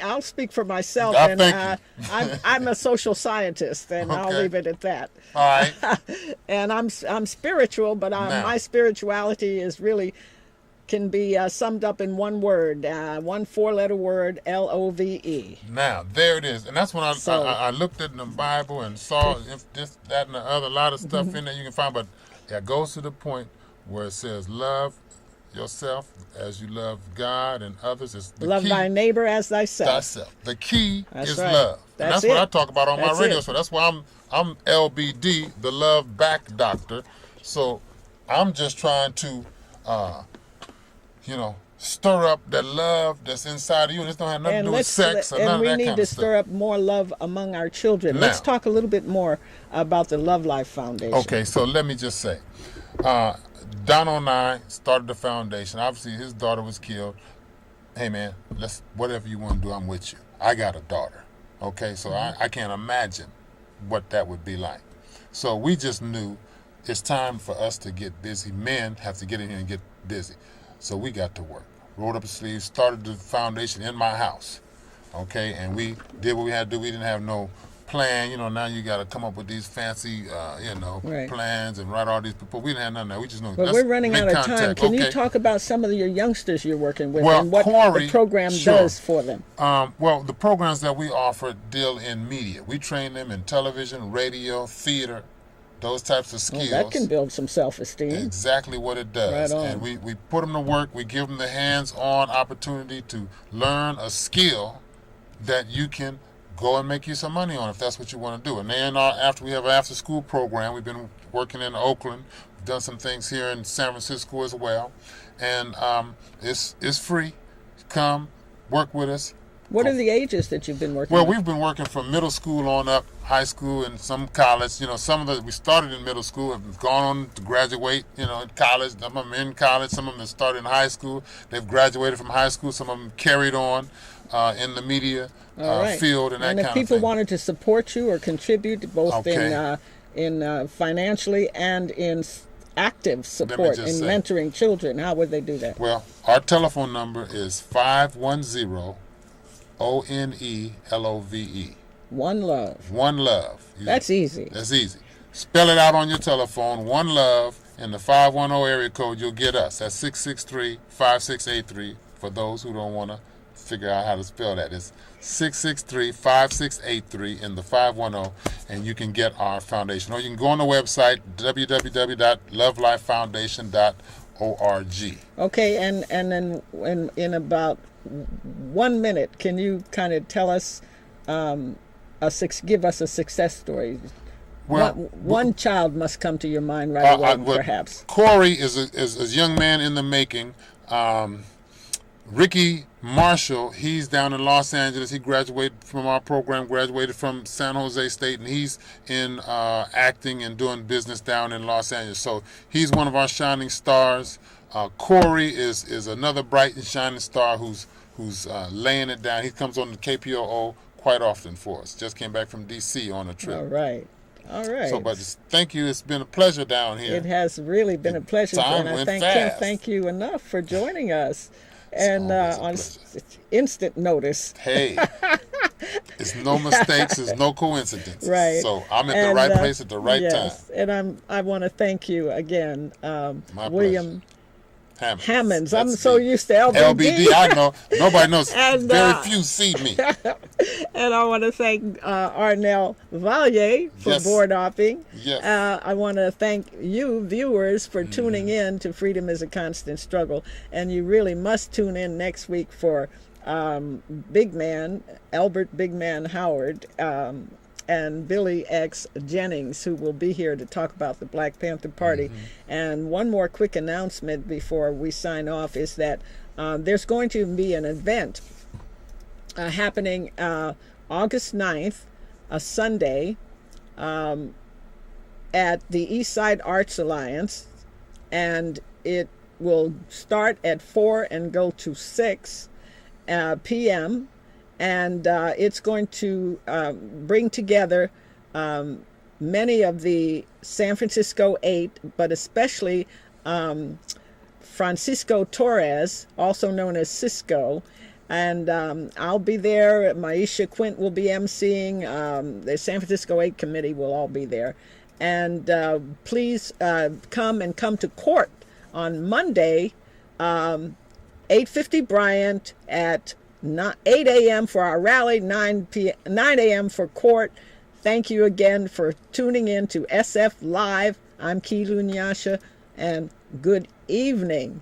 I'll speak for myself, Thank you. I'm a social scientist, and I'll Okay. leave it at that. All right. And I'm spiritual, but Now. my spirituality is really can be summed up in one word, one four-letter word, LOVE. Now, there it is. And that's when So- I looked at the Bible and saw if this, that, and the other, a lot of stuff in there you can find. But it goes to the point where it says, love yourself as you love God and others. It's the Love key. thy neighbor as thyself. Thyself. The key That's is right. love. And That's that's what it. I talk about on That's my radio it. show. That's why I'm LBD, the Love Back Doctor. So I'm just trying to, stir up that love that's inside of you. This don't have nothing to do with sex or none of we that need kind to of stir stuff. up more love among our children. Now. Let's talk a little bit more about the Love Life Foundation. Okay, so let me just say, Donald and I started the foundation. Obviously, his daughter was killed. Hey, man, whatever you want to do, I'm with you. I got a daughter, okay? So I can't imagine what that would be like. So we just knew it's time for us to get busy. Men have to get in here and get busy. So we got to work. Rolled up the sleeves, started the foundation in my house, okay? And we did what we had to do. We didn't have no plan. Now you got to come up with these fancy, Right. plans and write all these. But we didn't have none of that. We just know. But let's we're running make out of time. contact. Can Okay. you talk about some of your youngsters you're working with Well, and what Corey, the program sure. does for them? Well, the programs that we offer deal in media. We train them in television, radio, theater, those types of skills. That can build some self-esteem. Exactly what it does. Right on. And we put them to work. We give them the hands-on opportunity to learn a skill that you can go and make you some money on if that's what you want to do. And then after we have an after-school program, we've been working in Oakland. We've done some things here in San Francisco as well. And it's free. Come, work with us. What are the ages that you've been working Well, with? we've been working from middle school on up, high school, and some college. Some of we started in middle school, have gone on to graduate, in college. Some of them in college, some of them have started in high school. They've graduated from high school. Some of them carried on in the media All right. field and that And kind if of people thing. wanted to support you or contribute both Okay. in financially and in active support in just say. mentoring children, how would they do that? Well, our telephone number is 510-ONELOVE. One Love. One Love. That's easy. That's easy. Spell it out on your telephone, One Love, and the 510 area code, you'll get us. That's 663-5683 for those who don't want to figure out how to spell that. It's 663-5683 in the 510, and you can get our foundation. Or you can go on the website, www.lovelifefoundation.org. Okay, and then in about 1 minute, can you kind of tell us, give us a success story? Well, one child must come to your mind right away, perhaps. Corey is a young man in the making. Ricky Marshall, he's down in Los Angeles. He graduated from our program, graduated from San Jose State, and he's in acting and doing business down in Los Angeles. So he's one of our shining stars. Corey is another bright and shining star who's laying it down. He comes on the KPOO quite often for us. Just came back from D.C. on a trip. All right. So, but thank you. It's been a pleasure down here. It has really been a pleasure, Time and I went can't fast. thank you enough for joining us. And on instant notice. Hey, it's no mistakes, it's no coincidence. Right. So I'm at the right place at the right time. And I want to thank you again, William Hammons. Hammons. I'm That's so me. used to LBD. LBD, I know. Nobody knows. And, Very few see me. And I want to thank Arnell Vallier for Yes. board hopping. Yes. I want to thank you, viewers, for tuning in to Freedom is a Constant Struggle. And you really must tune in next week for Big Man, Albert Big Man Howard, and Billy X. Jennings, who will be here to talk about the Black Panther Party. And one more quick announcement before we sign off is that there's going to be an event happening August 9th, a Sunday, at the Eastside Arts Alliance, and it will start at 4 and go to 6 p.m., and it's going to bring together many of the San Francisco 8, but especially Francisco Torres, also known as Cisco, And I'll be there. Maisha Quint will be emceeing. The San Francisco 8 Committee will all be there. And please come to court on Monday, 850 Bryant at 8 a.m. for our rally, 9 a.m. for court. Thank you again for tuning in to SF Live. I'm Kilu Nyasha, and good evening.